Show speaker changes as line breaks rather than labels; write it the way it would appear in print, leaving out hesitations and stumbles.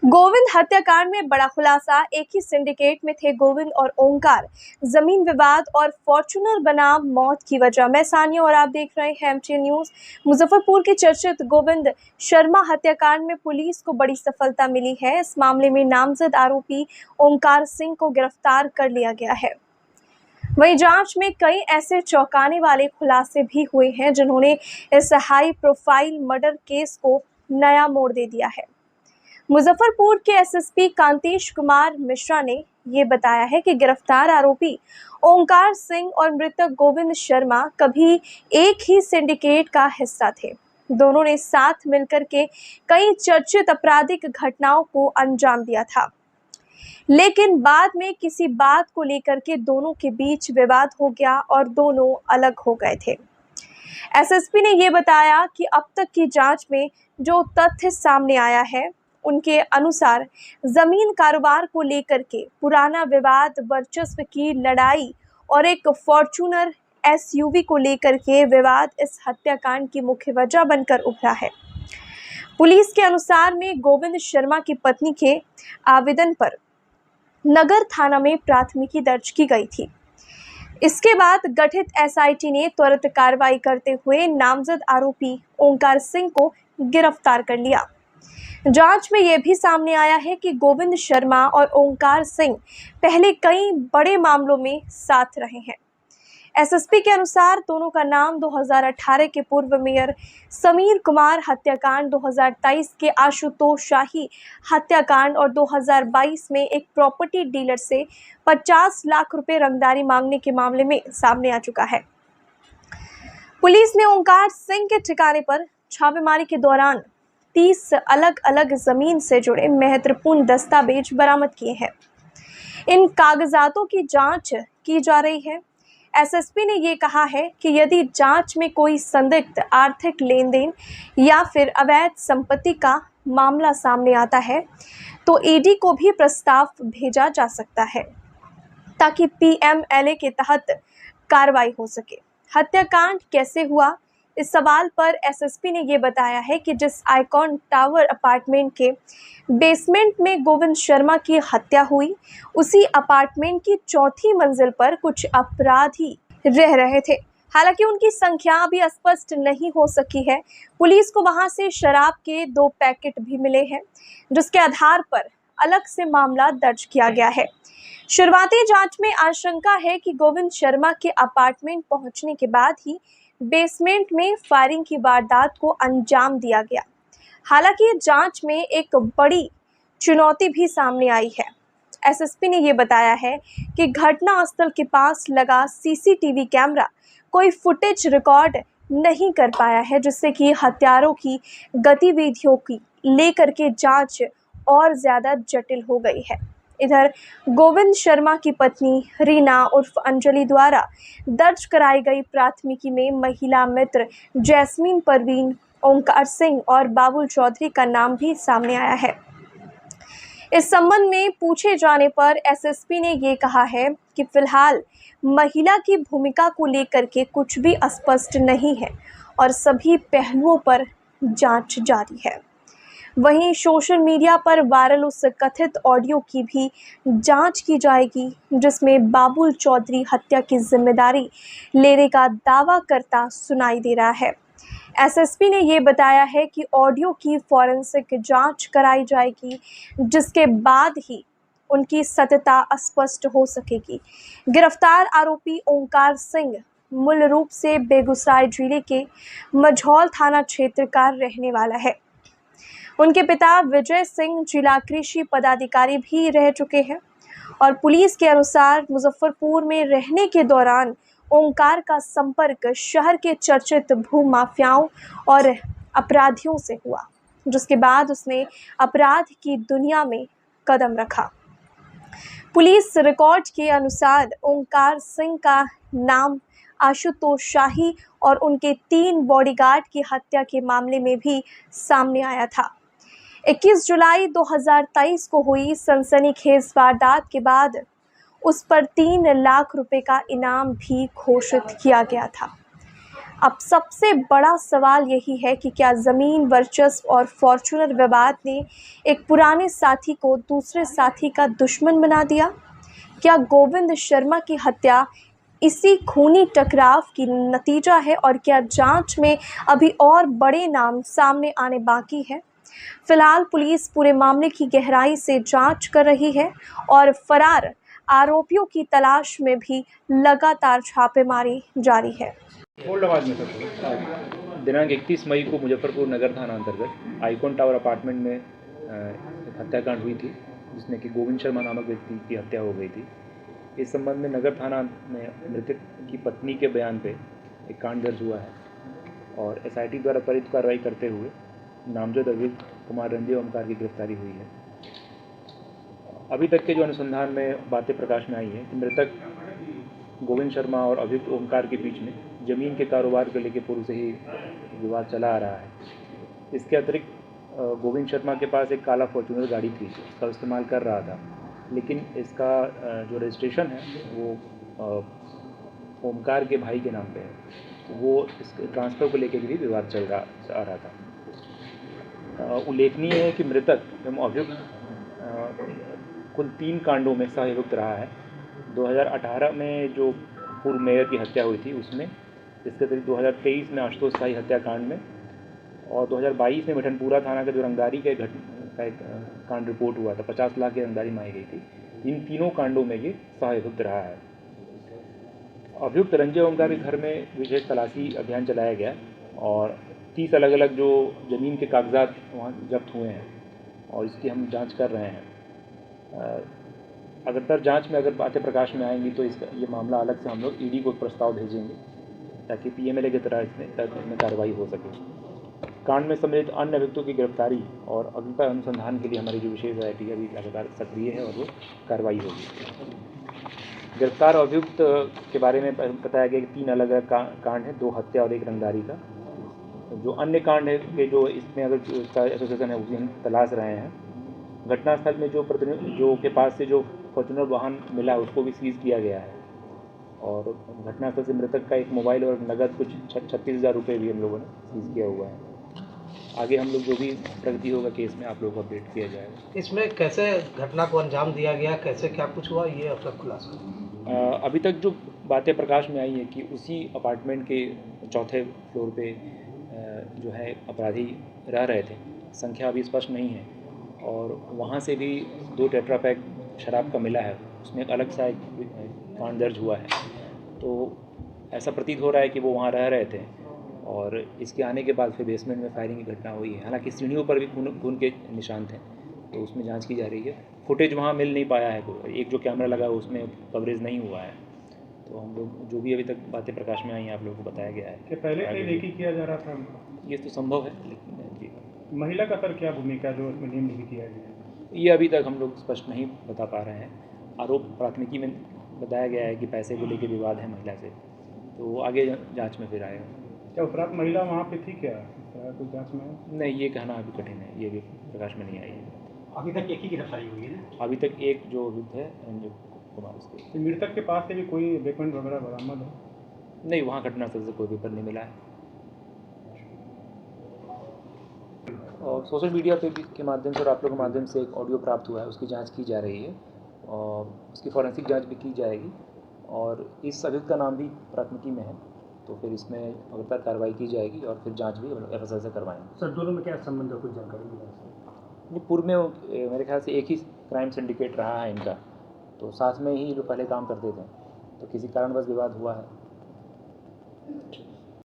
गोविंद हत्याकांड में बड़ा खुलासा। एक ही सिंडिकेट में थे गोविंद और ओंकार। जमीन विवाद और फॉर्च्यूनर बनाम मौत की वजह। मैं सानिया और आप देख रहे हैं एमटी न्यूज। मुजफ्फरपुर के चर्चित गोविंद शर्मा हत्याकांड में पुलिस को बड़ी सफलता मिली है। इस मामले में नामजद आरोपी ओंकार सिंह को गिरफ्तार कर लिया गया है। वहीं जांच में कई ऐसे चौंकाने वाले खुलासे भी हुए हैं जिन्होंने इस हाई प्रोफाइल मर्डर केस को नया मोड़ दे दिया है। मुजफ्फरपुर के एसएसपी कांतेश कुमार मिश्रा ने ये बताया है कि गिरफ्तार आरोपी ओंकार सिंह और मृतक गोविंद शर्मा कभी एक ही सिंडिकेट का हिस्सा थे। दोनों ने साथ मिलकर के कई चर्चित आपराधिक घटनाओं को अंजाम दिया था, लेकिन बाद में किसी बात को लेकर के दोनों के बीच विवाद हो गया और दोनों अलग हो गए थे। एसएसपी ने ये बताया कि अब तक की जांच में जो तथ्य सामने आया है उनके अनुसार जमीन कारोबार को लेकर के पुराना विवाद, वर्चस्व की लड़ाई और एक फॉर्च्यूनर एसयूवी को लेकर के विवाद इस हत्याकांड की मुख्य वजह बनकर उभरा है। पुलिस के अनुसार में गोविंद शर्मा की पत्नी के आवेदन पर नगर थाना में प्राथमिकी दर्ज की गई थी। इसके बाद गठित एसआईटी ने त्वरित कार्रवाई करते हुए नामजद आरोपी ओंकार सिंह को गिरफ्तार कर लिया। जांच में यह भी सामने आया है कि गोविंद शर्मा और ओंकार सिंह पहले कई बड़े मामलों में साथ रहे हैं। एसएसपी के अनुसार दोनों का नाम 2018 के पूर्व मेयर समीर कुमार हत्याकांड, 2023 के आशुतोष शाही हत्याकांड और 2022 में एक प्रॉपर्टी डीलर से 50 लाख रुपए रंगदारी मांगने के मामले में सामने आ चुका है। पुलिस ने ओंकार सिंह के ठिकाने पर छापेमारी के दौरान 30 अलग अलग जमीन से जुड़े महत्वपूर्ण दस्तावेज बरामद किए हैं। इन कागजातों की जांच की जा रही है। एसएसपी ने ये कहा है कि यदि जांच में कोई संदिग्ध आर्थिक लेन देन या फिर अवैध संपत्ति का मामला सामने आता है तो ईडी को भी प्रस्ताव भेजा जा सकता है ताकि पीएमएलए के तहत कार्रवाई हो सके। हत्याकांड कैसे हुआ, इस सवाल पर एसएसपी ने ये बताया है कि जिस आइकॉन टावर अपार्टमेंट के बेसमेंट में गोविंद शर्मा की हत्या हुई, उसी अपार्टमेंट की चौथी मंजिल पर कुछ अपराधी रह रहे थे। हालांकि उनकी संख्या अभी स्पष्ट नहीं हो सकी है। पुलिस को वहां से शराब के 2 पैकेट भी मिले हैं, जिसके आधार पर अलग से मामला दर्ज किया गया है। शुरुआती जांच में आशंका है कि गोविंद शर्मा के अपार्टमेंट पहुंचने के बाद ही बेसमेंट में फायरिंग की वारदात को अंजाम दिया गया। हालांकि जांच में एक बड़ी चुनौती भी सामने आई है। एसएसपी ने ये बताया है कि घटना स्थल के पास लगा सीसीटीवी कैमरा कोई फुटेज रिकॉर्ड नहीं कर पाया है, जिससे कि हत्यारों की गतिविधियों की लेकर के जांच और ज़्यादा जटिल हो गई है। इधर गोविंद शर्मा की पत्नी रीना उर्फ अंजलि द्वारा दर्ज कराई गई प्राथमिकी में महिला मित्र जैस्मीन परवीन, ओंकार सिंह और बाबुल चौधरी का नाम भी सामने आया है। इस संबंध में पूछे जाने पर एसएसपी ने ये कहा है कि फिलहाल महिला की भूमिका को लेकर के कुछ भी स्पष्ट नहीं है और सभी पहलुओं पर जांच जारी है। वहीं सोशल मीडिया पर वायरल उस कथित ऑडियो की भी जांच की जाएगी जिसमें बाबुल चौधरी हत्या की जिम्मेदारी लेने का दावा करता सुनाई दे रहा है। एसएसपी ने ये बताया है कि ऑडियो की फॉरेंसिक जांच कराई जाएगी, जिसके बाद ही उनकी सत्यता स्पष्ट हो सकेगी। गिरफ्तार आरोपी ओंकार सिंह मूल रूप से बेगूसराय जिले के मझौल थाना क्षेत्र का रहने वाला है। उनके पिता विजय सिंह जिला कृषि पदाधिकारी भी रह चुके हैं और पुलिस के अनुसार मुजफ्फरपुर में रहने के दौरान ओंकार का संपर्क शहर के चर्चित भू माफियाओं और अपराधियों से हुआ, जिसके बाद उसने अपराध की दुनिया में कदम रखा। पुलिस रिकॉर्ड के अनुसार ओंकार सिंह का नाम आशुतोष शाही और उनके 3 बॉडीगार्ड की हत्या के मामले में भी सामने आया था। 21 जुलाई 2023 को हुई सनसनीखेज वारदात के बाद उस पर 3 लाख रुपए का इनाम भी घोषित किया गया था। अब सबसे बड़ा सवाल यही है कि क्या ज़मीन वर्चस्व और फॉर्च्यूनर विवाद ने एक पुराने साथी को दूसरे साथी का दुश्मन बना दिया? क्या गोविंद शर्मा की हत्या इसी खूनी टकराव की नतीजा है और क्या जांच में अभी और बड़े नाम सामने आने बाकी है? फिलहाल पुलिस पूरे मामले की गहराई से जांच कर रही है और फरार आरोपियों की तलाश में भी लगातार छापेमारी जारी है।
दिनांक 31 मई को मुजफ्फरपुर नगर थाना अंतर्गत आइकॉन टावर अपार्टमेंट में एक हत्याकांड हुई थी, जिसमें कि गोविंद शर्मा नामक व्यक्ति की हत्या हो गई थी। इस संबंध में नगर थाना में मृतक की पत्नी के बयान पे एक कांड दर्ज हुआ है और एसआईटी द्वारा त्वरित कार्रवाई करते हुए नामजद अभियुक्त कुमार रंजय ओमकार की गिरफ्तारी हुई है। अभी तक के जो अनुसंधान में बातें प्रकाश में आई हैं कि मृतक गोविंद शर्मा और अभियुक्त ओमकार के बीच में ज़मीन के कारोबार को लेकर पूर्व से ही विवाद चला आ रहा है। इसके अतिरिक्त गोविंद शर्मा के पास एक काला फॉर्च्यूनर गाड़ी थी, इसका इस्तेमाल कर रहा था, लेकिन इसका जो रजिस्ट्रेशन है वो ओमकार के भाई के नाम पे है। वो इस ट्रांसफ़र को लेकर भी विवाद चल रहा आ रहा था। उल्लेखनीय है कि मृतक एवं अभियुक्त कुल 3 कांडों में सह-अभियुक्त रहा है। 2018 में जो पूर्व मेयर की हत्या हुई थी उसमें, इसके अतिरिक्त 2023 में आशुतोष शाही हत्याकांड में और 2022 में मिठनपुरा थाना का जो रंगदारी का एक कांड रिपोर्ट हुआ था, 50 लाख की रंगदारी मांगी गई थी। इन तीनों कांडों में ये सह-अभियुक्त रहा है। अभियुक्त रंजय ओमकार के घर में विशेष तलाशी अभियान चलाया गया और 30 अलग अलग जो ज़मीन के कागजात वहाँ जब्त हुए हैं और इसकी हम जाँच कर रहे हैं। अगर जांच में अगर बातें प्रकाश में आएंगी तो ये मामला अलग से हम लोग ईडी को प्रस्ताव भेजेंगे ताकि पीएमएलए की तरह इसमें कार्रवाई हो सके। कांड में सम्मिलित अन्य अभियुक्तों की गिरफ्तारी और अगला अनुसंधान के लिए हमारी जो विशेष एसआईटी अभी लगातार सक्रिय है और वो कार्रवाई होगी। गिरफ्तार अभियुक्त के बारे में बताया गया कि 3 अलग अलग कांड है, 2 हत्या और 1 रंगदारी का। जो अन्य कांड है कि जो इसमें अगर उसका एसोसिएशन है उसे हम तलाश रहे हैं। घटनास्थल में जो के पास से जो फॉर्च्यूनर वाहन मिला उसको भी सीज़ किया गया है और घटनास्थल से मृतक का एक मोबाइल और नगद कुछ 36,000 रुपये भी हम लोगों ने सीज़ किया हुआ है। आगे हम लोग जो भी प्रगति होगा केस में आप लोगों को अपडेट किया जाएगा।
इसमें कैसे घटना को अंजाम दिया गया, कैसे क्या कुछ हुआ, ये अब तक खुलासा?
अभी तक जो बातें प्रकाश में आई है कि उसी अपार्टमेंट के 4थे फ्लोर पे जो है अपराधी रह रहे थे, संख्या अभी स्पष्ट नहीं है और वहाँ से भी 2 टेट्रापैक शराब का मिला है, उसमें एक अलग सा एक कांड दर्ज हुआ है। तो ऐसा प्रतीत हो रहा है कि वो वहाँ रह रहे थे और इसके आने के बाद फिर बेसमेंट में फायरिंग की घटना हुई है। हालांकि सीढ़ियों पर भी खून के निशान थे, तो उसमें जांच की जा रही है। फुटेज वहाँ मिल नहीं पाया है, एक जो कैमरा लगा है उसमें कवरेज नहीं हुआ है। तो हम लोग जो भी अभी तक बातें प्रकाश में आई हैं आप लोगों को बताया गया है
कि पहले से रेकी किया जा रहा था।
ये तो संभव है, लेकिन जी
महिला का सर क्या भूमिका जो उसमें नियम नहीं किया गया,
ये अभी तक हम लोग स्पष्ट नहीं बता पा रहे हैं। आरोप प्राथमिकी में बताया गया है कि पैसे को लेकर विवाद है महिला से, तो आगे जांच में फिर आएगा।
क्या उस रात महिला वहाँ पे थी, क्या कुछ जांच में?
नहीं, ये कहना अभी कठिन है, ये भी प्रकाश में नहीं आई है।
अभी तक एक ही गिरफ्तारी हुई है?
अभी तक एक जो अभियुक्त है रंजय कुमार, उसके
मृतक के पास से भी कोई वेपन वगैरह बरामद है?
नहीं, वहाँ घटनास्थल से कोई वेपन नहीं मिला है। और सोशल मीडिया पे भी के माध्यम से और आप लोगों के माध्यम से एक ऑडियो प्राप्त हुआ है, उसकी जांच की जा रही है और उसकी फॉरेंसिक जांच भी की जाएगी और इस अभियुक्त का नाम भी प्राथमिकी में है, तो फिर इसमें लगातार कार्रवाई की जाएगी और फिर जांच भी एफएसएल से करवाएंगे।
सर दोनों में क्या संबंध है, कुछ जानकारी मिला?
ये पूर्व में मेरे ख्याल से एक ही क्राइम सिंडिकेट रहा है इनका, तो साथ में ही जो पहले काम करते थे, तो किसी कारणवश विवाद हुआ है।